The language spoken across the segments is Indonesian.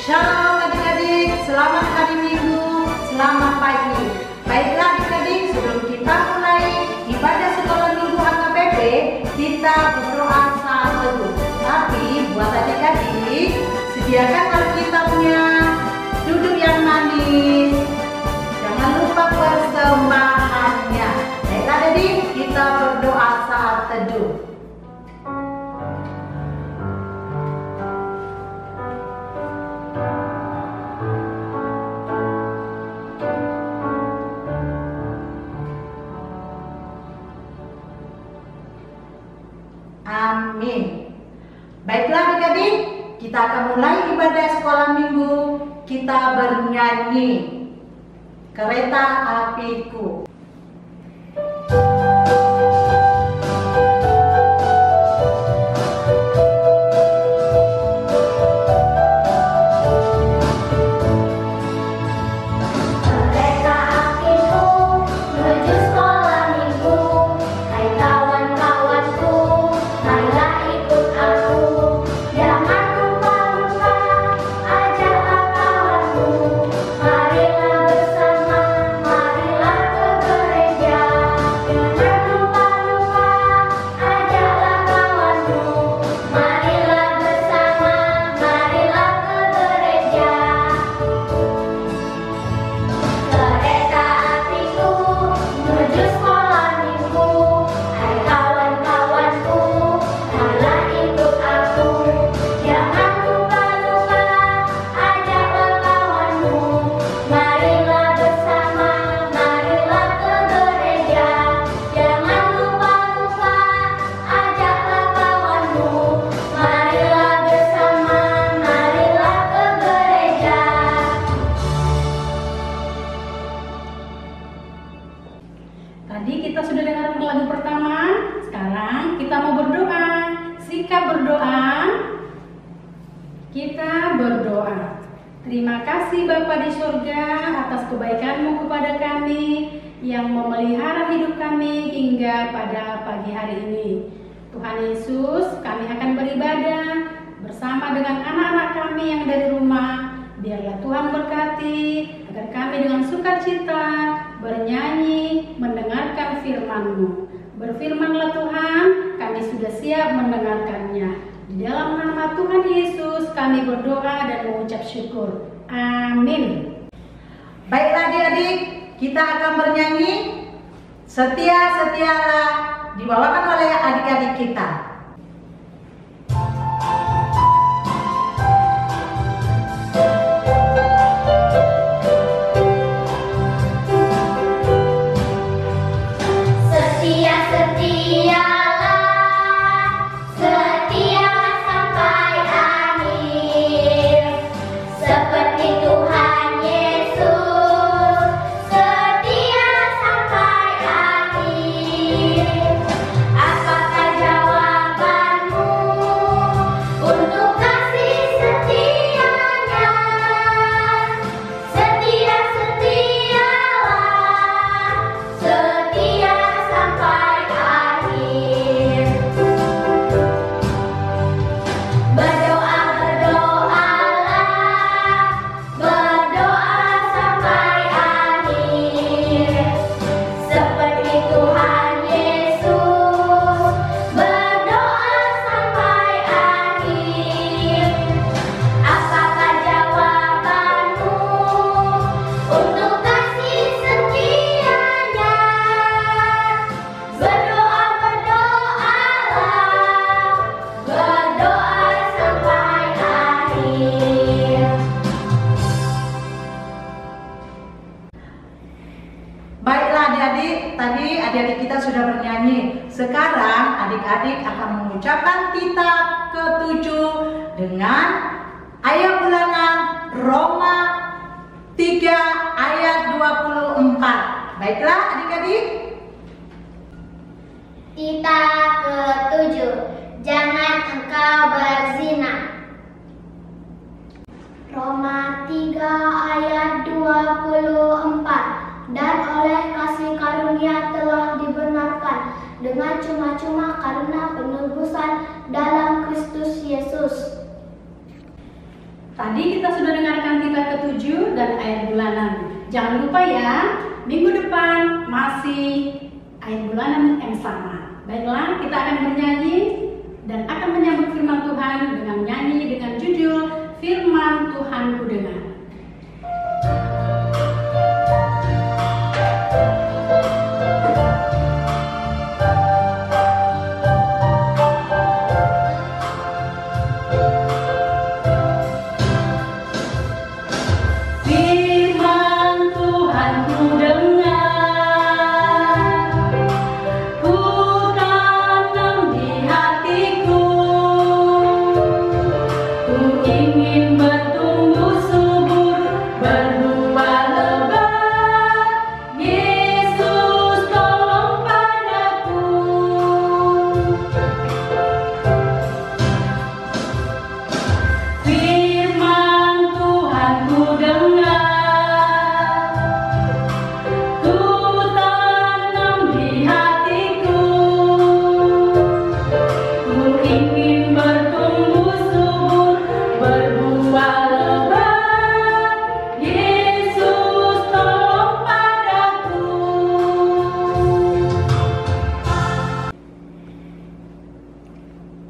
Shalom adik-adik, selamat hari Minggu, selamat pagi. Baiklah adik-adik, sebelum kita mulai ibadah sekolah minggu HKBP, kita berdoa saat teduh. Tapi buat adik-adik, sediakan Alkitabnya, duduk yang manis, jangan lupa persembahannya. Baiklah adik, kita berdoa saat teduh. Amin. Baiklah adik-adik, kita akan mulai ibadah sekolah minggu. Kita bernyanyi Kereta Apiku. Tadi kita sudah dengar lagu pertama, sekarang kita mau berdoa. Sikap berdoa, kita berdoa. Terima kasih Bapa di surga atas kebaikan-Mu kepada kami yang memelihara hidup kami hingga pada pagi hari ini. Tuhan Yesus, kami akan beribadah bersama dengan anak-anak kami yang dari rumah. Biarlah Tuhan berkati agar kami dengan sukacita bernyanyi, mendengarkan firman-Mu. Berfirmanlah Tuhan, kami sudah siap mendengarkannya. Di dalam nama Tuhan Yesus kami berdoa dan mengucap syukur. Amin. Baiklah adik-adik, kita akan bernyanyi Setia Setialah, dibawakan oleh adik-adik kita. Tadi adik-adik kita sudah bernyanyi. Sekarang adik-adik akan mengucapkan kitab ke-7 dengan ayat ulangan Roma 3 ayat 24. Baiklah adik-adik. Kitab ke-7, jangan engkau berzina. Roma 3 ayat 24. Dan oleh kasih karunia telah dibenarkan dengan cuma-cuma karena penebusan dalam Kristus Yesus. Tadi kita sudah dengar ayat bulanan. Jangan lupa ya, minggu depan masih ayat bulanan yang sama. Baiklah, kita akan bernyanyi dan akan menyambut firman Tuhan dengan nyanyi dengan judul Firman Tuhan Ku Dengar. Ingin bertumbuh subur, berbuah lebat. Yesus tolong padaku. Firman Tuhan ku dengar, ku tanam di hatiku. Ku ingin bertumbuh subur, berbuah lebat. Yesus tolong padaku.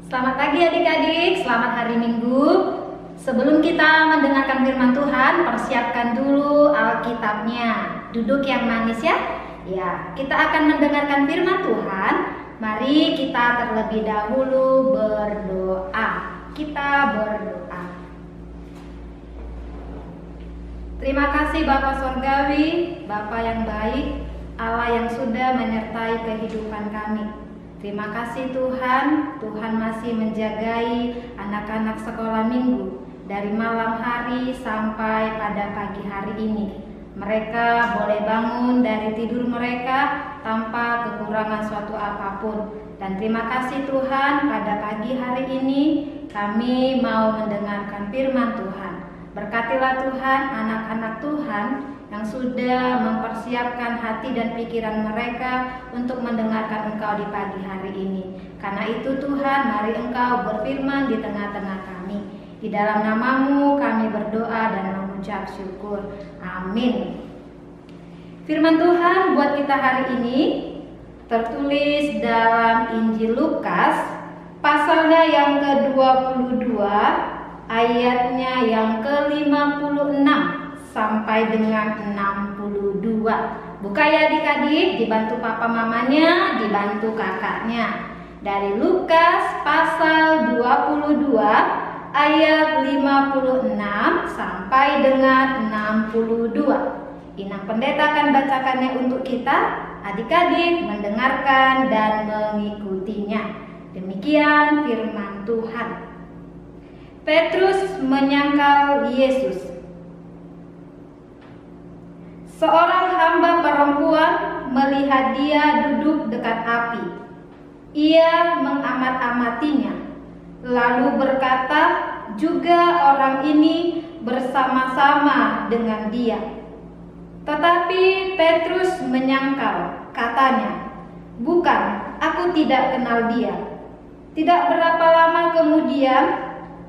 Selamat pagi adik-adik, selamat hari Minggu. Sebelum kita mendengarkan firman Tuhan, persiapkan dulu Alkitabnya. Duduk yang manis ya. Ya, kita akan mendengarkan firman Tuhan. Mari kita terlebih dahulu berdoa. Kita berdoa. Terima kasih Bapa Sorgawi, Bapa yang baik, Allah yang sudah menyertai kehidupan kami. Terima kasih Tuhan, Tuhan masih menjagai anak-anak sekolah minggu dari malam hari sampai pada pagi hari ini. Mereka boleh bangun dari tidur mereka tanpa kekurangan suatu apapun. Dan terima kasih Tuhan, pada pagi hari ini kami mau mendengarkan firman Tuhan. Berkatilah Tuhan anak-anak Tuhan yang sudah mempersiapkan hati dan pikiran mereka untuk mendengarkan Engkau di pagi hari ini. Karena itu Tuhan, mari Engkau berfirman di tengah-tengah kami. Di dalam nama-Mu kami berdoa dan mengucap syukur. Amin. Firman Tuhan buat kita hari ini tertulis dalam Injil Lukas, pasalnya yang ke-22, ayatnya yang ke-56 sampai dengan 62. Buka ya adik-adik, dibantu papa mamanya, dibantu kakaknya. Dari Lukas pasal 22 ayat 56 sampai dengan 62. Inang Pendeta akan bacakannya untuk kita. Adik-adik mendengarkan dan mengikutinya. Demikian firman Tuhan. Petrus menyangkal Yesus. Seorang hamba perempuan melihat dia duduk dekat api. Ia mengamat-amatinya, lalu berkata, juga orang ini bersama-sama dengan dia. Tetapi Petrus menyangkal, katanya, bukan, aku tidak kenal dia. Tidak berapa lama kemudian,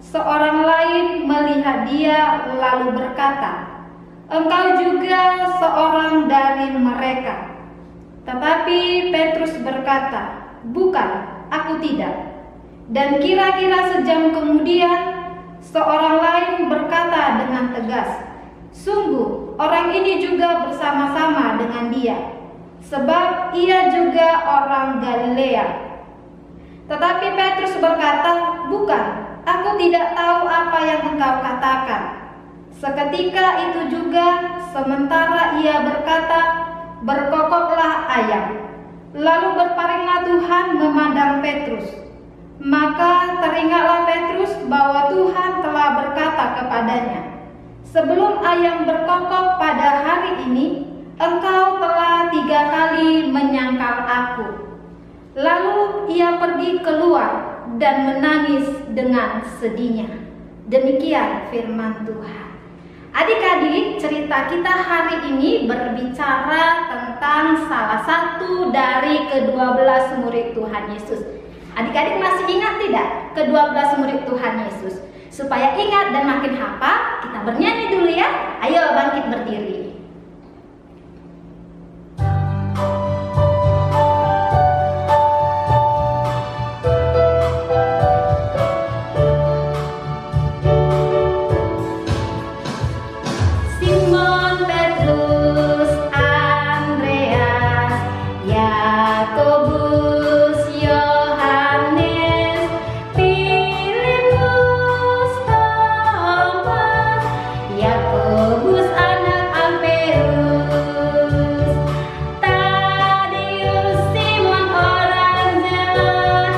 seorang lain melihat dia lalu berkata, engkau juga seorang dari mereka. Tetapi Petrus berkata, bukan, aku tidak. Dan kira-kira sejam kemudian, seorang lain berkata dengan tegas, sungguh orang ini juga bersama-sama dengan dia, sebab ia juga orang Galilea. Tetapi Petrus berkata, bukan, aku tidak tahu apa yang engkau katakan. Seketika itu juga, sementara ia berkata, berkokoklah ayam. Lalu berpalinglah Tuhan memandang Petrus. Maka teringatlah Petrus bahwa Tuhan telah berkata kepadanya, sebelum ayam berkokok pada hari ini, engkau telah 3 kali menyangkal aku. Lalu ia pergi keluar dan menangis dengan sedihnya. Demikian firman Tuhan. Adik-adik, cerita kita hari ini berbicara tentang salah satu dari ke-12 murid Tuhan Yesus. Adik-adik masih ingat tidak ke-12 murid Tuhan Yesus? Supaya ingat dan makin hafal, kita bernyanyi dulu ya. Ayo bangkit berdiri. Simon Petrus, Andreas, Yakobus, Yohanes, Filipus, Thomas, Yakobus anak Alfeus, Tadeus, Simon orang zealot,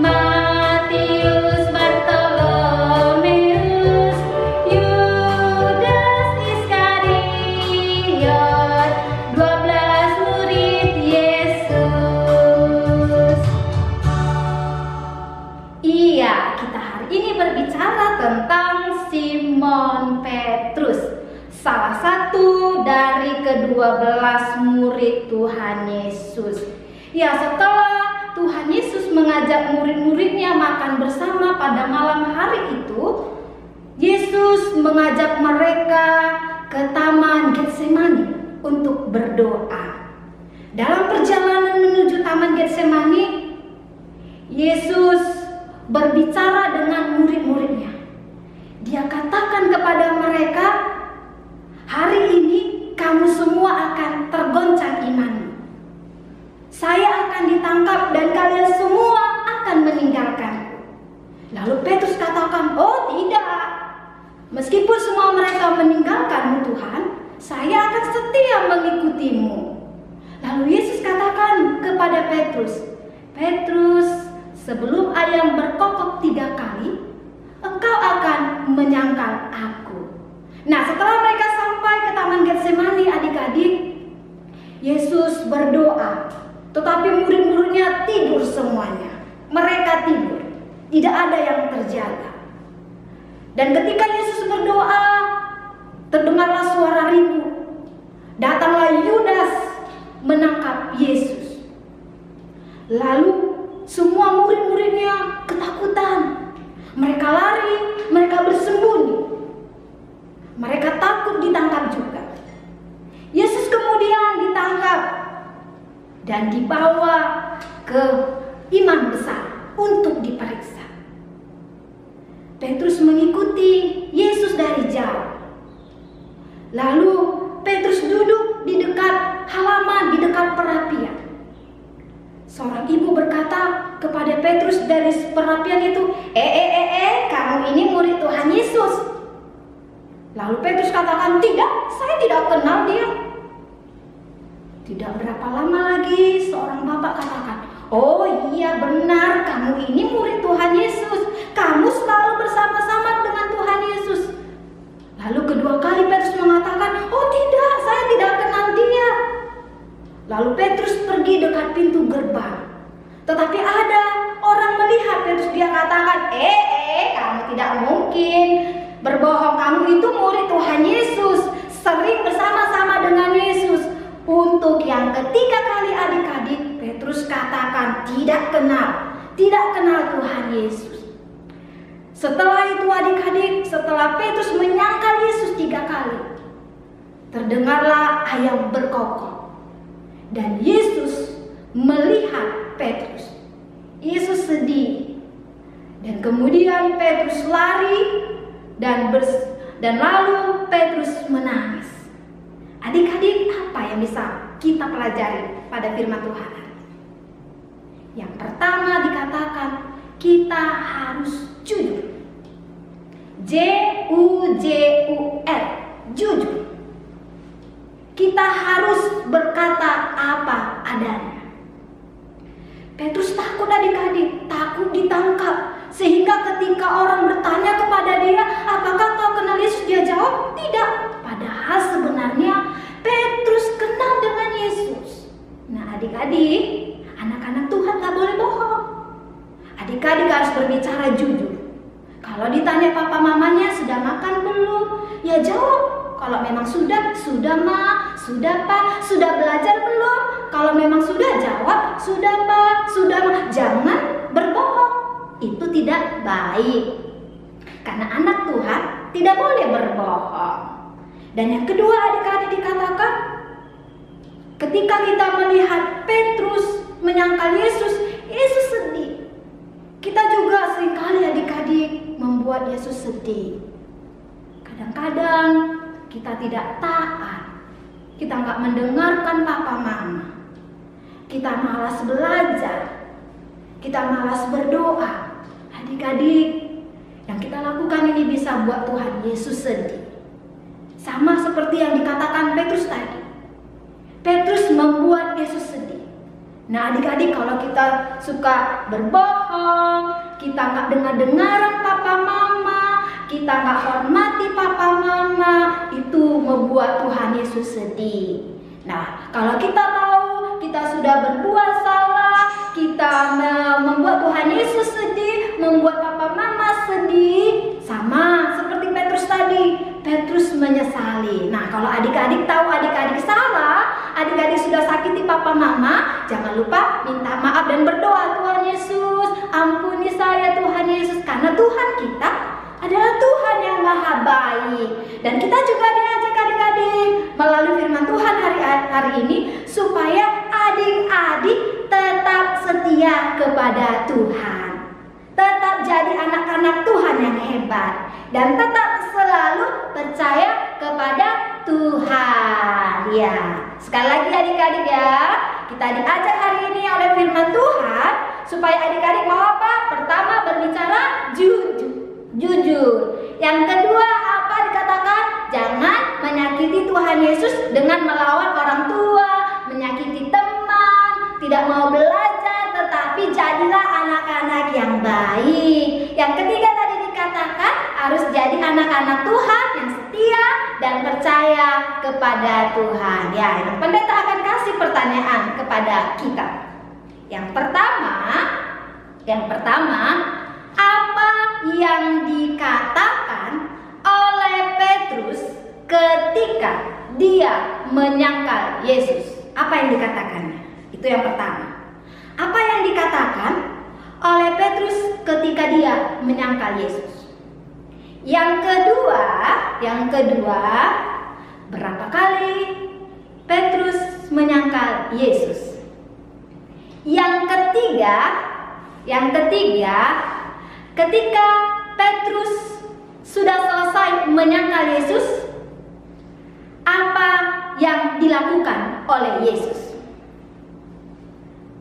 Matius, Bartolomeus, Yudas Iskariot, 12 murid Yesus. Iya, kita hari ini berbicara tentang Simon Petrus, salah satu dari ke-12 murid Tuhan Yesus. Ya, setelah Tuhan Yesus mengajak murid-muridnya makan bersama pada malam hari itu, Yesus mengajak mereka ke Taman Getsemani untuk berdoa. Dalam perjalanan menuju Taman Getsemani, Yesus berbicara dengan murid-muridnya. Dia katakan kepada mereka, hari ini kamu semua akan tergoncang imanmu. Saya akan ditangkap dan kalian semua akan meninggalkanku. Lalu Petrus katakan, oh tidak. Meskipun semua mereka meninggalkanmu Tuhan, saya akan setia mengikutimu. Lalu Yesus katakan kepada Petrus, Petrus, sebelum ayam berkokok 3 kali, engkau akan menyangkal aku. Nah, setelah mereka sampai ke Taman Getsemani, adik-adik, Yesus berdoa, tetapi murid-muridnya tidur semuanya. Mereka tidur, tidak ada yang terjaga. Dan ketika Yesus berdoa, terdengarlah suara ribu. Datanglah Yudas menangkap Yesus. Lalu semua murid-muridnya ketakutan. Mereka lari, mereka bersembunyi. Mereka takut ditangkap juga. Yesus kemudian ditangkap dan dibawa ke imam besar untuk diperiksa. Petrus mengikuti Yesus dari jauh. Lalu Petrus duduk di dekat halaman, di dekat perapian. Seorang ibu berkata kepada Petrus dari perapian itu, kamu ini murid Tuhan Yesus. Lalu Petrus katakan, tidak, saya tidak kenal dia. Tidak berapa lama lagi seorang bapak katakan, oh iya benar, kamu ini murid Tuhan Yesus. Kamu selalu bersama-sama dengan Tuhan Yesus. Lalu kedua kali Petrus mengatakan, oh tidak, saya tidak kenal dia. Lalu Petrus pergi dekat pintu gerbang. Tetapi ada orang melihat Petrus, dia katakan, kamu tidak mungkin berbohong, kamu itu murid Tuhan Yesus, sering bersama-sama dengan Yesus. Untuk yang ketiga kali adik-adik, Petrus katakan tidak kenal Tuhan Yesus. Setelah itu adik-adik, setelah Petrus menyangkal Yesus 3 kali, terdengarlah ayam berkokok. Dan Yesus melihat Petrus. Yesus sedih. Dan kemudian Petrus lari dan lalu Petrus menangis. Adik-adik, apa yang bisa kita pelajari pada firman Tuhan? Yang pertama dikatakan, kita harus jujur. J-U-J-U-R, jujur. Kita harus berkata apa adanya. Petrus takut adik-adik, takut ditangkap. Sehingga ketika orang bertanya kepada dia, apakah kau kenal Yesus? Dia jawab, tidak. Padahal sebenarnya Petrus kenal dengan Yesus. Nah adik-adik, anak-anak Tuhan gak boleh bohong. Adik-adik harus berbicara jujur. Kalau ditanya papa mamanya sudah makan belum? Ya jawab. Kalau memang sudah ma, sudah pak, sudah belajar belum? Kalau memang sudah, jawab sudah pak, sudah ma. Jangan berbohong, itu tidak baik. Karena anak Tuhan tidak boleh berbohong. Dan yang kedua adik-adik dikatakan, ketika kita melihat Petrus menyangkal Yesus, Yesus sedih. Kita juga seringkali adik-adik membuat Yesus sedih. Kadang-kadang kita tidak taat, kita nggak mendengarkan papa mama, kita malas belajar, kita malas berdoa. Adik-adik, yang kita lakukan ini bisa buat Tuhan Yesus sedih. Sama seperti yang dikatakan Petrus tadi. Petrus membuat Yesus sedih. Nah adik-adik, kalau kita suka berbohong, kita nggak dengar-dengaran papa mama, kita nggak hormati papa mama, itu membuat Tuhan Yesus sedih. Nah kalau kita tahu kita sudah berbuat salah, kita membuat Tuhan Yesus sedih, membuat papa mama sedih, sama seperti Petrus tadi. Petrus menyesali. Nah kalau adik-adik tahu adik-adik salah, adik-adik sudah sakiti papa mama, jangan lupa minta maaf dan berdoa, Tuhan Yesus ampuni saya Tuhan Yesus, karena Tuhan kita adalah Tuhan yang maha baik. Dan kita juga diajak adik-adik melalui firman Tuhan hari ini supaya adik-adik tetap setia kepada Tuhan, tetap jadi anak-anak Tuhan yang hebat, dan tetap selalu percaya kepada Tuhan. Ya, sekali lagi adik-adik ya, kita diajak hari ini oleh firman Tuhan supaya adik-adik mau apa? Pertama, berbicara jujur. Yang kedua apa dikatakan? Jangan menyakiti Tuhan Yesus dengan melawan orang tua, menyakiti teman, tidak mau belajar, tetapi jadilah anak-anak yang baik. Yang ketiga tadi dikatakan harus jadi anak-anak Tuhan yang setia dan percaya kepada Tuhan. Ya, yang pendeta akan kasih pertanyaan kepada kita. Yang pertama, apa yang dikatakan oleh Petrus ketika dia menyangkal Yesus? Apa yang dikatakannya? Itu yang pertama. Apa yang dikatakan oleh Petrus ketika dia menyangkal Yesus? Yang kedua, berapa kali Petrus menyangkal Yesus? Yang ketiga, ketika Petrus sudah selesai menyangkal Yesus, apa yang dilakukan oleh Yesus?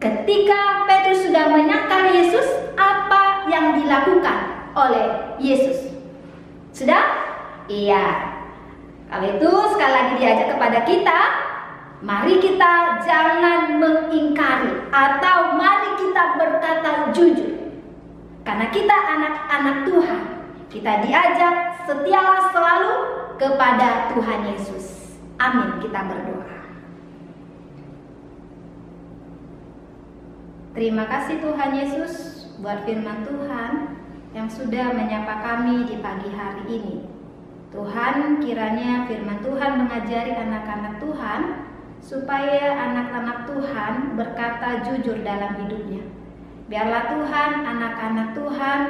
Ketika Petrus sudah menyangkal Yesus, apa yang dilakukan oleh Yesus? Sudah? Iya. Kalau itu sekali lagi diajak kepada kita, mari kita jangan mengingkari atau mari kita berkata jujur. Karena kita anak-anak Tuhan, kita diajak setialah selalu kepada Tuhan Yesus. Amin, kita berdoa. Terima kasih Tuhan Yesus buat firman Tuhan yang sudah menyapa kami di pagi hari ini. Tuhan, kiranya firman Tuhan mengajari anak-anak Tuhan supaya anak-anak Tuhan berkata jujur dalam hidupnya. Biarlah Tuhan, anak-anak Tuhan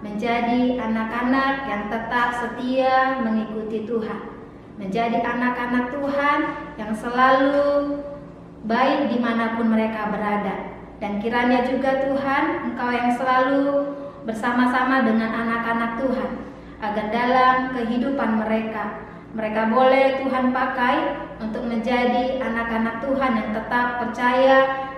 menjadi anak-anak yang tetap setia mengikuti Tuhan, menjadi anak-anak Tuhan yang selalu baik dimanapun mereka berada. Dan kiranya juga Tuhan, Engkau yang selalu bersama-sama dengan anak-anak Tuhan, agar dalam kehidupan mereka boleh Tuhan pakai untuk menjadi anak-anak Tuhan yang tetap percaya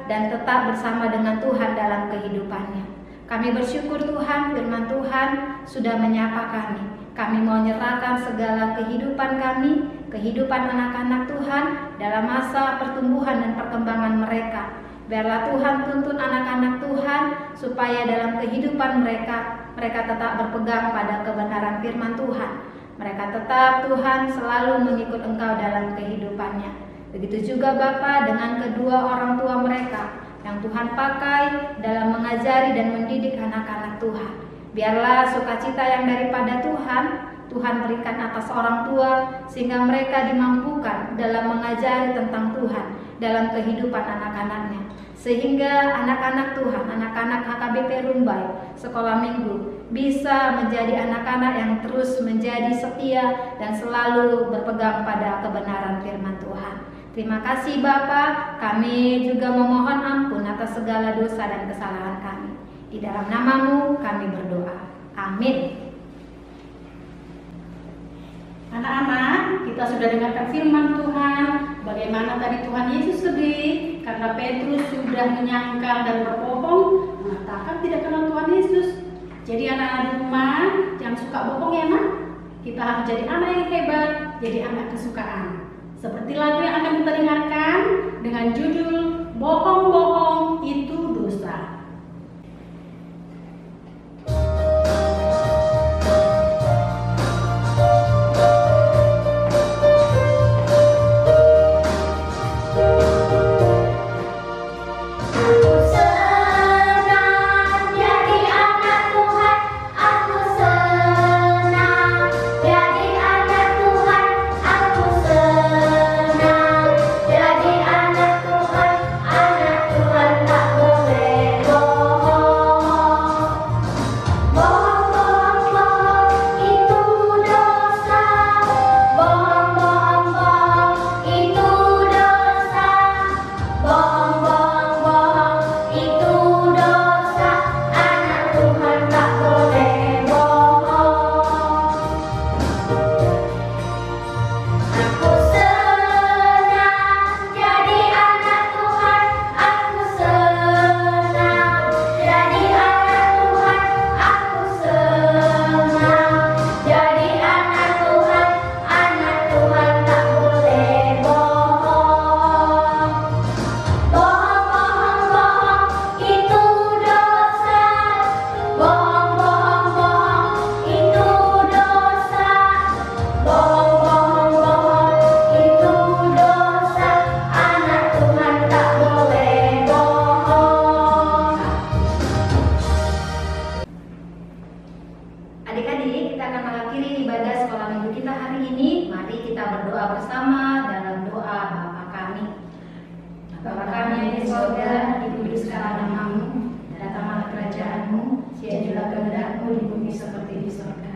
dan tetap bersama dengan Tuhan dalam kehidupannya. Kami bersyukur Tuhan, firman Tuhan sudah menyapa kami. Kami mau menyerahkan segala kehidupan kami, kehidupan anak-anak Tuhan dalam masa pertumbuhan dan perkembangan mereka. Biarlah Tuhan tuntun anak-anak Tuhan supaya dalam kehidupan mereka tetap berpegang pada kebenaran firman Tuhan. Mereka tetap Tuhan selalu mengikut Engkau dalam kehidupannya. Begitu juga Bapa dengan kedua orang tua mereka yang Tuhan pakai dalam mengajari dan mendidik anak-anak Tuhan. Biarlah sukacita yang daripada Tuhan berikan atas orang tua sehingga mereka dimampukan dalam mengajari tentang Tuhan dalam kehidupan anak-anaknya. sehingga anak-anak Tuhan, anak-anak HKBP Rumbai, sekolah minggu, bisa menjadi anak-anak yang terus menjadi setia dan selalu berpegang pada kebenaran firman Tuhan. Terima kasih Bapa, kami juga memohon ampun atas segala dosa dan kesalahan kami. Di dalam nama-Mu kami berdoa. Amin. Anak-anak, kita sudah dengarkan firman Tuhan. Bagaimana tadi Tuhan Yesus sedih karena Petrus sudah menyangkal dan berbohong mengatakan tidak kenal Tuhan Yesus. Jadi anak-anak di rumah jangan suka bohong ya nak. Kita harus jadi anak yang hebat, jadi anak kesukaan. Seperti lagu yang akan kita dengarkan dengan judul Bohong-bohong itu dosa. Adik-adik, kita akan mengakhiri ibadah sekolah minggu kita hari ini. Mari kita berdoa bersama dalam doa Bapa kami. Bapa kami yang di surga, dikuduskanlah nama-Mu, datanglah kerajaan-Mu, jadilah kehendak-Mu di bumi seperti di surga.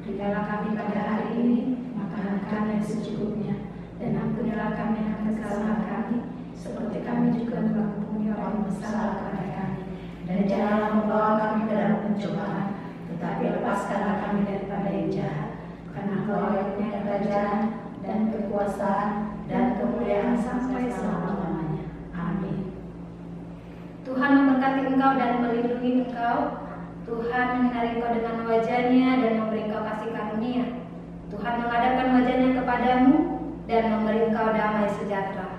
Berikanlah kami pada hari ini makanan kami yang secukupnya, dan ampunilah kami akan kesalahan kami, seperti kami juga telah mengampuni orang yang bersalah kepada kami. Dan janganlah membawa kami ke dalam pencobaan, tetapi lepaskanlah kami daripada yang jahat, karena Engkau yang punya kerajaan dan kekuasaan dan kemuliaan sampai selama-lamanya. Amin. Tuhan memberkati engkau dan melindungi engkau. Tuhan menyinari engkau dengan wajah-Nya dan memberi engkau kasih karunia. Tuhan menghadapkan wajah-Nya kepadamu dan memberi engkau damai sejahtera.